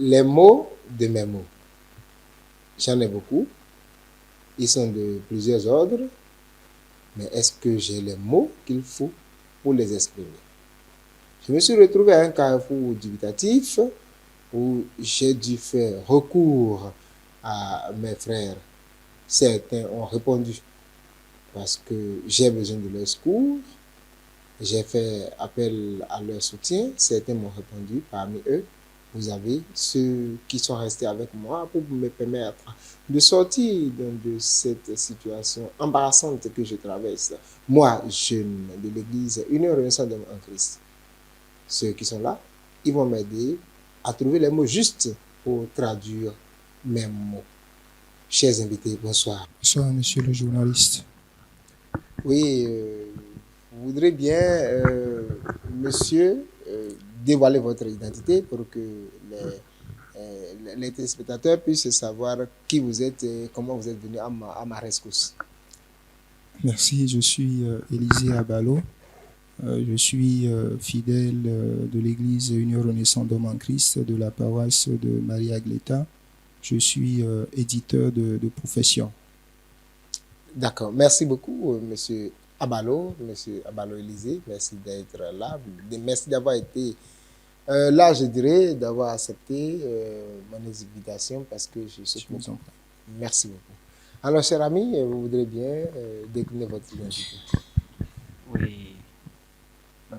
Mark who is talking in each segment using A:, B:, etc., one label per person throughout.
A: les mots de mes mots. J'en ai beaucoup. Ils sont de plusieurs ordres. Mais est-ce que j'ai les mots qu'il faut pour les exprimer? Je me suis retrouvé à un carrefour dubitatif où j'ai dû faire recours à mes frères. Certains ont répondu parce que j'ai besoin de leur secours. J'ai fait appel à leur soutien. Certains m'ont répondu. Parmi eux, vous avez ceux qui sont restés avec moi pour me permettre de sortir de cette situation embarrassante que je traverse. Moi, jeune de l'Église, une Renaissance en Christ. Ceux qui sont là, ils vont m'aider à trouver les mots justes pour traduire mes mots. Chers invités, bonsoir.
B: Bonsoir, monsieur le journaliste.
A: Oui, vous voudrez bien, monsieur, dévoiler votre identité pour que les téléspectateurs puissent savoir qui vous êtes et comment vous êtes venu à ma rescousse.
B: Merci, je suis Élisée Abalo. Je suis fidèle de l'église Union Renaissance d'Homme en Christ de la paroisse de Maria Gleta. Je suis éditeur de profession.
A: D'accord. Merci beaucoup, monsieur Abalo Élisée. Merci d'être là. Merci d'avoir été là, je dirais, d'avoir accepté mon invitation parce que je sais que... Merci beaucoup. Alors, cher ami, vous voudrez bien décliner votre identité?
C: Oui.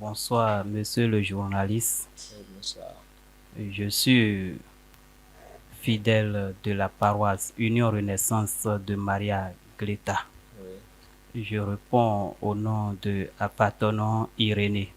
C: Bonsoir, monsieur le journaliste.
A: Bonsoir.
C: Je suis fidèle de la paroisse Union Renaissance de Maria Gleta. Oui. Je réponds au nom de Apatonon Irénée.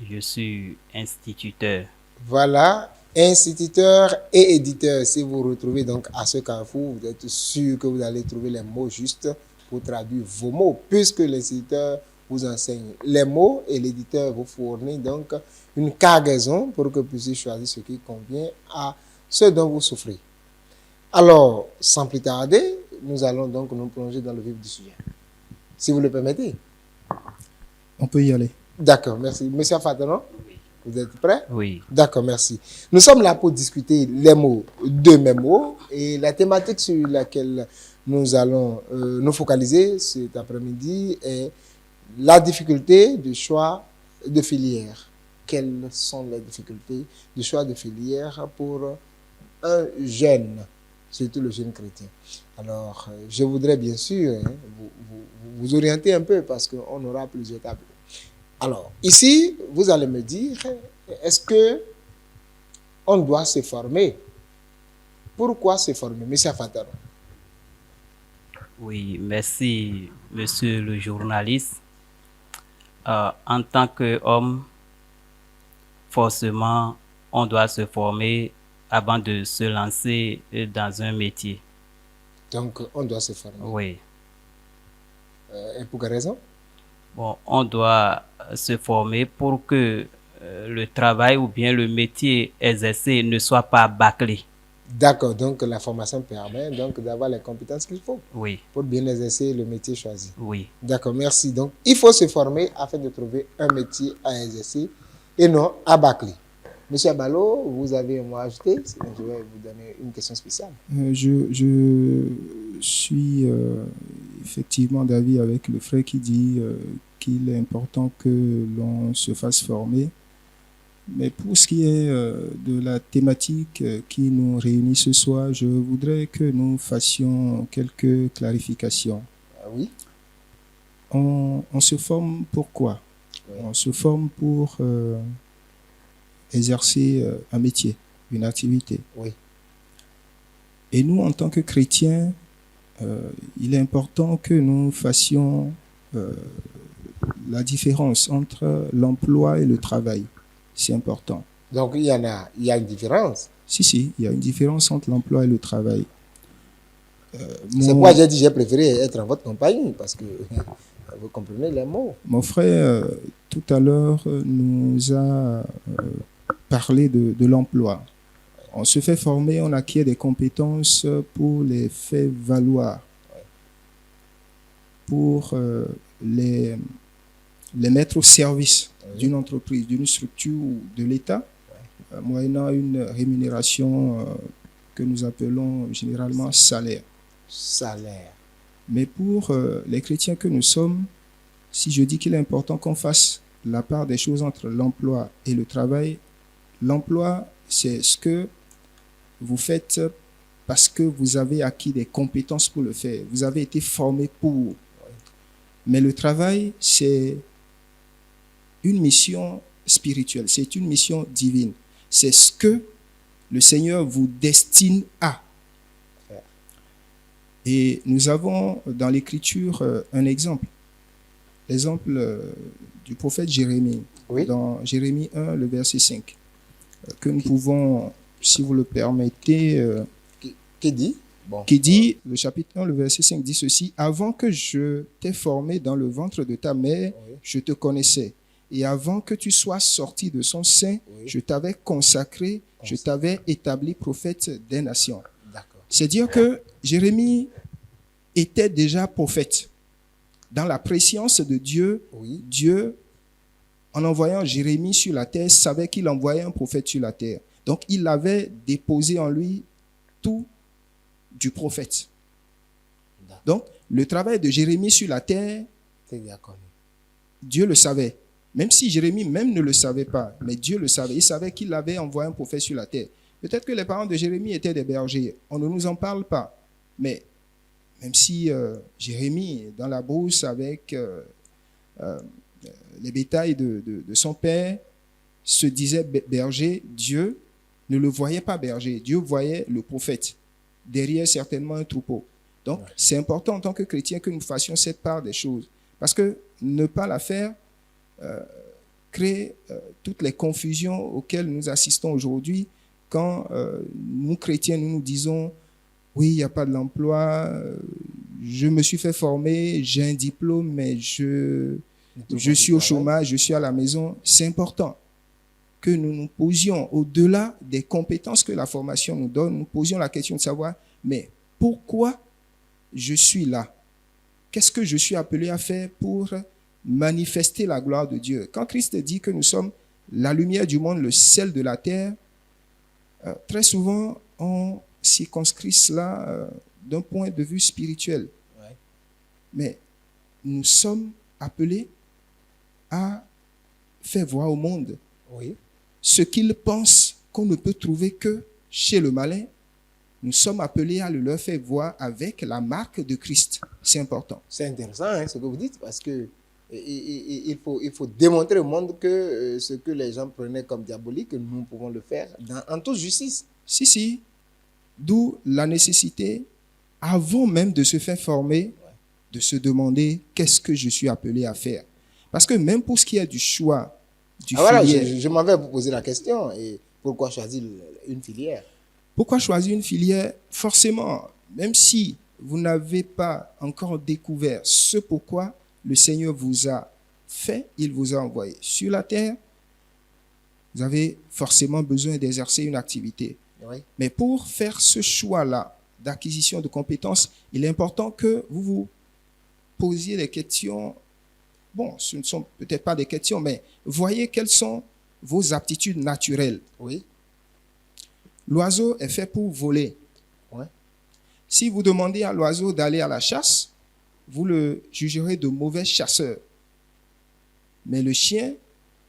C: Je suis instituteur.
A: Voilà, instituteur et éditeur. Si vous vous retrouvez donc à ce carrefour, vous êtes sûr que vous allez trouver les mots justes pour traduire vos mots, puisque l'instituteur vous enseigne les mots et l'éditeur vous fournit donc une cargaison pour que vous puissiez choisir ce qui convient à ce dont vous souffrez. Alors, sans plus tarder, nous allons donc nous plonger dans le vif du sujet. Si vous le permettez.
B: On peut y aller.
A: D'accord, merci. Monsieur Fatanon, oui. Vous êtes prêt?
C: Oui.
A: D'accord, merci. Nous sommes là pour discuter les mots de mes mots et la thématique sur laquelle nous allons nous focaliser cet après-midi est la difficulté de choix de filière. Quelles sont les difficultés de choix de filière pour un jeune, surtout le jeune chrétien? Alors, je voudrais bien sûr vous orienter un peu parce qu'on aura plusieurs tableaux. Alors, ici, vous allez me dire, est-ce que on doit se former? Pourquoi se former, monsieur Fataro?
C: Oui, merci, monsieur le journaliste. En tant qu'homme, forcément, on doit se former avant de se lancer dans un métier.
A: Donc, on doit se former.
C: Oui.
A: Et pour quelle raison?
C: Bon, on doit se former pour que le travail ou bien le métier exercé ne soit pas bâclé.
A: D'accord, donc la formation permet donc d'avoir les compétences qu'il faut.
C: Oui.
A: Pour bien exercer le métier choisi.
C: Oui.
A: D'accord, merci. Donc, il faut se former afin de trouver un métier à exercer et non à bâcler. Monsieur Abalo, vous avez un mot à ajouter? Je vais vous donner une question spéciale.
B: Je suis effectivement d'avis avec le frère qui dit qu'il est important que l'on se fasse former. Mais pour ce qui est de la thématique qui nous réunit ce soir, je voudrais que nous fassions quelques clarifications.
A: Oui.
B: On se forme pourquoi? Oui. On se forme pour exercer un métier, une activité.
A: Oui.
B: Et nous, en tant que chrétiens, il est important que nous fassions la différence entre l'emploi et le travail. C'est important.
A: Donc, il y a une différence?
B: Si, il y a une différence entre l'emploi et le travail.
A: C'est pourquoi j'ai dit j'ai préféré être en votre compagnie, parce que vous comprenez les mots.
B: Mon frère, tout à l'heure, nous a parlé de l'emploi. On se fait former, on acquiert des compétences pour les faire valoir, pour les mettre au service d'une entreprise, d'une structure ou de l'État, moyennant une rémunération que nous appelons généralement salaire.
A: Salaire.
B: Mais pour les chrétiens que nous sommes, si je dis qu'il est important qu'on fasse la part des choses entre l'emploi et le travail, l'emploi, c'est ce que vous faites parce que vous avez acquis des compétences pour le faire. Vous avez été formé pour. Mais le travail, c'est une mission spirituelle, c'est une mission divine. C'est ce que le Seigneur vous destine à. Et nous avons dans l'Écriture un exemple. L'exemple du prophète Jérémie.
A: Oui.
B: Dans Jérémie 1, le verset 5. Que nous pouvons, si vous le permettez...
A: Qui dit? Bon.
B: Qui dit, le chapitre 1, le verset 5 dit ceci: « Avant que je t'ai formé dans le ventre de ta mère,
A: Oui.
B: je te connaissais. Et avant que tu sois sorti de son sein,
A: Oui.
B: je t'avais consacré, je t'avais établi prophète des nations. »
A: D'accord.
B: C'est dire que Jérémie était déjà prophète. Dans la préscience de Dieu,
A: Oui.
B: Dieu, en envoyant Jérémie sur la terre, savait qu'il envoyait un prophète sur la terre. Donc, il avait déposé en lui tout du prophète.
A: D'accord.
B: Donc, le travail de Jérémie sur la terre,
A: C'est bien connu.
B: Dieu le savait. Même si Jérémie même ne le savait pas, mais Dieu le savait. Il savait qu'il avait envoyé un prophète sur la terre. Peut-être que les parents de Jérémie étaient des bergers. On ne nous en parle pas. Mais même si Jérémie, dans la brousse avec les bétails de son père, se disait berger, Dieu ne le voyait pas berger. Dieu voyait le prophète. Derrière certainement un troupeau. Donc, c'est important en tant que chrétien que nous fassions cette part des choses. Parce que ne pas la faire crée toutes les confusions auxquelles nous assistons aujourd'hui quand nous, chrétiens, nous disons « Oui, il n'y a pas de l'emploi, je me suis fait former, j'ai un diplôme, mais je suis au chômage, je suis à la maison. » C'est important que nous nous posions, au-delà des compétences que la formation nous donne, nous posions la question de savoir, mais pourquoi je suis là? Qu'est-ce que je suis appelé à faire pour manifester la gloire de Dieu? Quand Christ dit que nous sommes la lumière du monde, le sel de la terre, très souvent, on circonscrit cela d'un point de vue spirituel.
A: Ouais.
B: Mais nous sommes appelés à faire voir au monde
A: Oui.
B: ce qu'il pense qu'on ne peut trouver que chez le malin. Nous sommes appelés à le leur faire voir avec la marque de Christ. C'est important.
A: C'est intéressant hein, ce que vous dites parce que il faut démontrer au monde que ce que les gens prenaient comme diabolique, nous pouvons le faire en toute justice.
B: Si. D'où la nécessité, avant même de se faire former, de se demander qu'est-ce que je suis appelé à faire. Parce que même pour ce qui est du choix du
A: Voilà,
B: filière.
A: je m'en vais vous poser la question. Et pourquoi choisir une filière?
B: Pourquoi choisir une filière? Forcément, même si vous n'avez pas encore découvert ce pourquoi le Seigneur vous a fait, il vous a envoyé sur la terre, vous avez forcément besoin d'exercer une activité.
A: Oui.
B: Mais pour faire ce choix-là d'acquisition de compétences, il est important que vous vous posiez des questions. Bon, ce ne sont peut-être pas des questions, mais voyez quelles sont vos aptitudes naturelles.
A: Oui.
B: L'oiseau est fait pour voler.
A: Ouais.
B: Si vous demandez à l'oiseau d'aller à la chasse, vous le jugerez de mauvais chasseur. Mais le chien,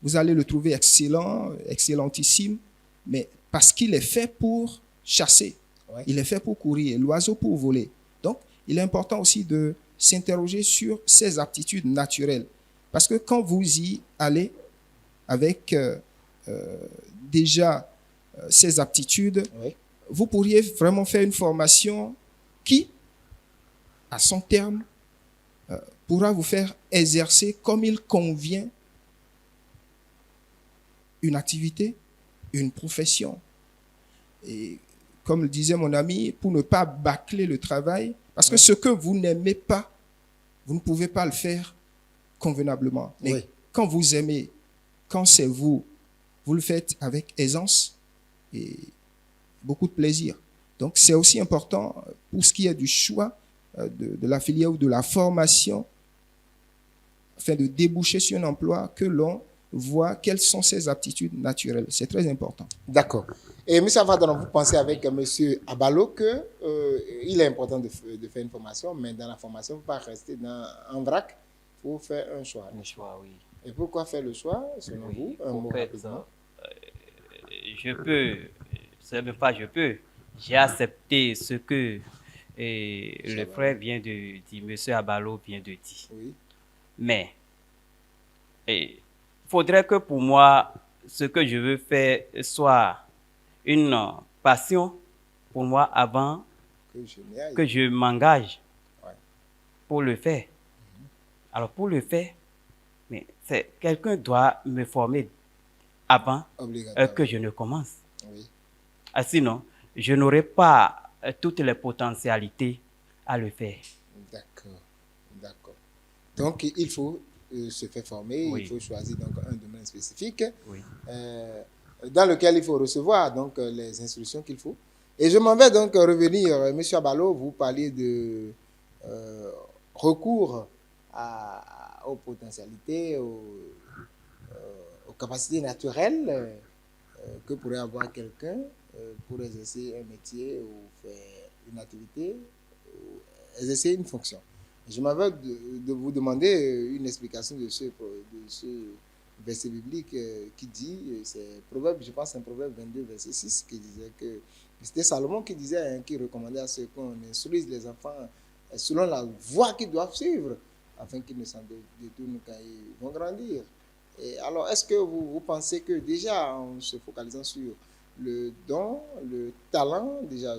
B: vous allez le trouver excellent, excellentissime, mais parce qu'il est fait pour chasser.
A: Ouais.
B: Il est fait pour courir, l'oiseau pour voler. Donc, il est important aussi de s'interroger sur ses aptitudes naturelles. Parce que quand vous y allez avec déjà ces aptitudes,
A: Oui.
B: vous pourriez vraiment faire une formation qui, à son terme, pourra vous faire exercer comme il convient une activité, une profession. Et comme le disait mon ami, pour ne pas bâcler le travail, parce que ce que vous n'aimez pas, vous ne pouvez pas le faire convenablement. Mais quand vous aimez, quand c'est vous, vous le faites avec aisance et beaucoup de plaisir. Donc, c'est aussi important pour ce qui est du choix de la filière ou de la formation, afin de déboucher sur un emploi, que l'on voir quelles sont ses aptitudes naturelles. C'est très important.
A: D'accord. Et M. Afadon, vous pensez avec M. Abalo qu'il est important de faire une formation, mais dans la formation, il ne faut pas rester en vrac, il faut faire un choix.
C: Un choix, oui.
A: Et pourquoi faire le choix, selon vous? Un mot rapidement.
C: Je peux, c'est même pas je peux, j'ai accepté ce que le frère vient de dire, M. Abalo vient de dire.
A: Oui.
C: Mais il faudrait que pour moi, ce que je veux faire soit une passion pour moi avant que je m'engage pour le faire. Alors pour le faire, mais quelqu'un doit me former avant que je ne commence.
A: Oui.
C: Sinon, je n'aurai pas toutes les potentialités à le faire.
A: D'accord, d'accord. Donc, il faut se faire former,
C: oui.
A: Il faut choisir donc un domaine spécifique
C: oui.
A: Dans lequel il faut recevoir donc les instructions qu'il faut. Et je m'en vais donc revenir, M. Abalo, vous parliez de recours aux potentialités, aux capacités naturelles que pourrait avoir quelqu'un pour exercer un métier ou faire une activité ou exercer une fonction. Je m'avais de vous demander une explication de ce verset biblique qui dit, c'est Proverbe, je pense c'est un Proverbe 22, verset 6, qui disait que c'était Salomon qui disait, qui recommandait à ceux qu'on instruise les enfants selon la voie qu'ils doivent suivre, afin qu'ils ne s'en détournent quand ils vont grandir. Et alors, est-ce que vous pensez que déjà, en se focalisant sur le don, le talent, déjà,